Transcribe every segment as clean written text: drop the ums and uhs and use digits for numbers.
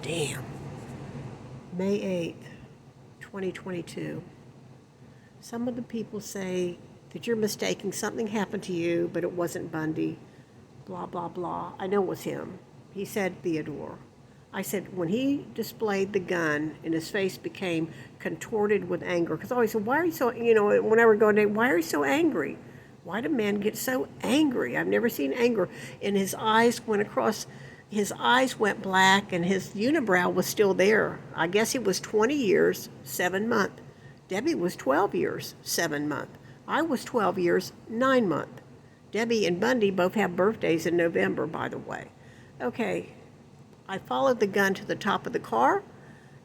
damn. May 8th, 2022. Some of the people say that you're mistaking something happened to you, but it wasn't Bundy. Blah, blah, blah. I know it was him. He said Theodore. I said, when he displayed the gun and his face became contorted with anger, because I always said, why are you so, whenever we go on a date, why are you so angry? Why do men get so angry? I've never seen anger. And his eyes went black, and his unibrow was still there. I guess it was 20 years, 7 months. Debbie was 12 years, 7 months. I was 12 years, 9 months. Debbie and Bundy both have birthdays in November, by the way. Okay, I followed the gun to the top of the car.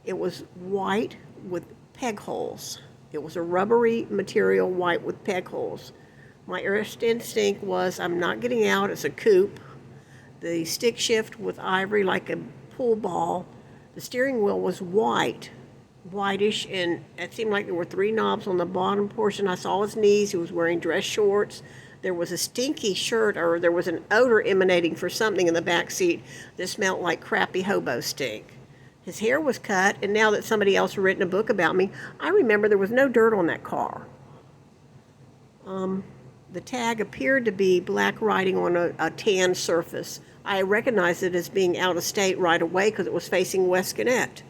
It was white with peg holes. It was a rubbery material, white with peg holes. My first instinct was, I'm not getting out, it's a coupe. The stick shift with ivory like a pool ball. The steering wheel was whitish, and it seemed like there were 3 knobs on the bottom portion. I saw his knees. He was wearing dress shorts. There was a stinky shirt, or there was an odor emanating for something in the back seat that smelled like crappy hobo stink. His hair was cut, and now that somebody else had written a book about me, I remember there was no dirt on that car. The tag appeared to be black writing on a tan surface. I recognized it as being out of state right away because it was facing West Gannett.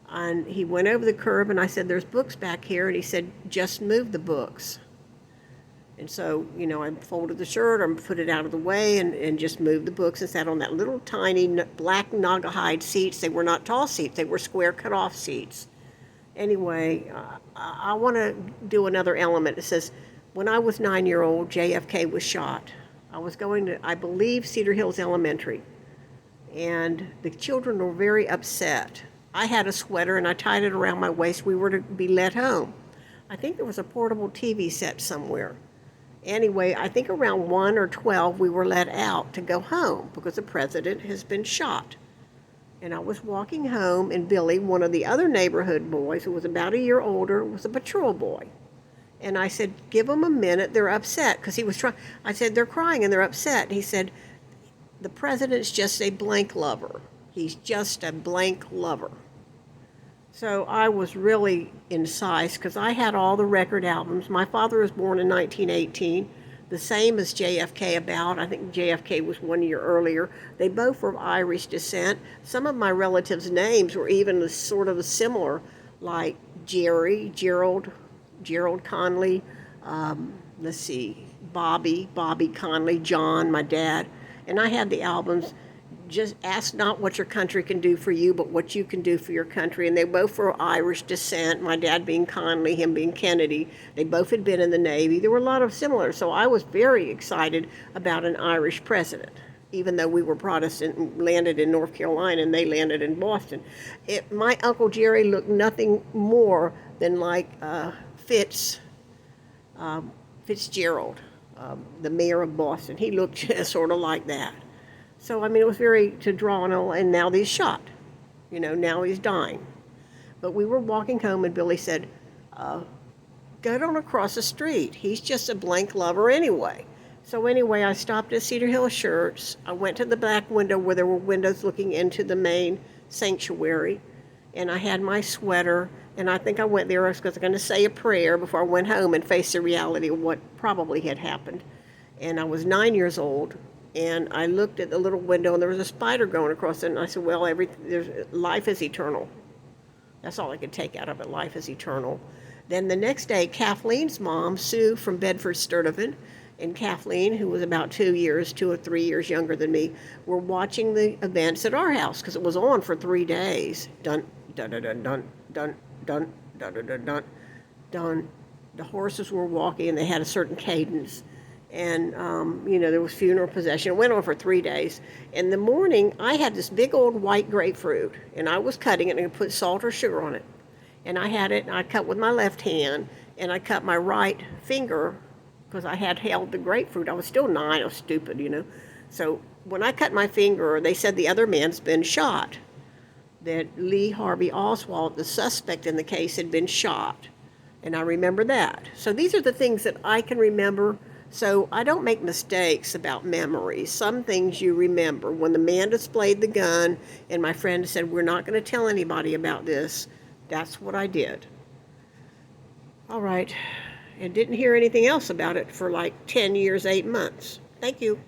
And he went over the curb, and I said, there's books back here. And he said, just move the books. And so, I folded the shirt, I put it out of the way, and just moved the books and sat on that little tiny black Naugahyde seats. They were not tall seats. They were square cut-off seats. Anyway, I want to do another element. It says, when I was 9-year-old, JFK was shot. I was going to, I believe, Cedar Hills Elementary. And the children were very upset. I had a sweater, and I tied it around my waist. We were to be let home. I think there was a portable TV set somewhere. Anyway, I think around 1 or 12, we were let out to go home because the president has been shot. And I was walking home, and Billy, one of the other neighborhood boys, who was about a year older, was a patrol boy. And I said, give them a minute, they're upset. Because he was trying, I said, they're crying and they're upset. He said, the president's just a blank lover. He's just a blank lover. So I was really incensed because I had all the record albums. My father was born in 1918, the same as JFK about. I think JFK was 1 year earlier. They both were of Irish descent. Some of my relatives' names were even sort of similar, like Gerald Conley, Bobby Conley, John, my dad. And I had the albums. Just ask not what your country can do for you, but what you can do for your country. And they both were Irish descent, my dad being Conley, him being Kennedy. They both had been in the Navy. There were a lot of similar. So I was very excited about an Irish president, even though we were Protestant and landed in North Carolina and they landed in Boston. My Uncle Jerry looked nothing more than like Fitzgerald, the mayor of Boston. He looked just sort of like that. So, it was very to draw on, and now he's shot. Now he's dying. But we were walking home, and Billy said, go on across the street. He's just a blank lover anyway. So anyway, I stopped at Cedar Hill Shirts. I went to the back window where there were windows looking into the main sanctuary, and I had my sweater, and I think I went there because I was going to say a prayer before I went home and face the reality of what probably had happened. And I was 9 years old. And I looked at the little window, and there was a spider going across it. And I said, well, life is eternal. That's all I could take out of it, life is eternal. Then the next day, Kathleen's mom, Sue from Bedford Sturtevant, and Kathleen, who was about 2 or 3 years younger than me, were watching the events at our house because it was on for 3 days. Dun, dun, dun, dun, dun, dun, dun, dun, dun, dun, dun. The horses were walking, and they had a certain cadence. And, there was funeral procession. It went on for 3 days. In the morning, I had this big old white grapefruit, and I was cutting it and I put salt or sugar on it. And I had it, and I cut with my left hand, and I cut my right finger because I had held the grapefruit. I was still 9, I was stupid, So when I cut my finger, they said the other man's been shot, that Lee Harvey Oswald, the suspect in the case, had been shot. And I remember that. So these are the things that I can remember So I don't make mistakes about memories. Some things you remember. When the man displayed the gun and my friend said, we're not going to tell anybody about this, that's what I did. All right. And didn't hear anything else about it for like 10 years, 8 months. Thank you.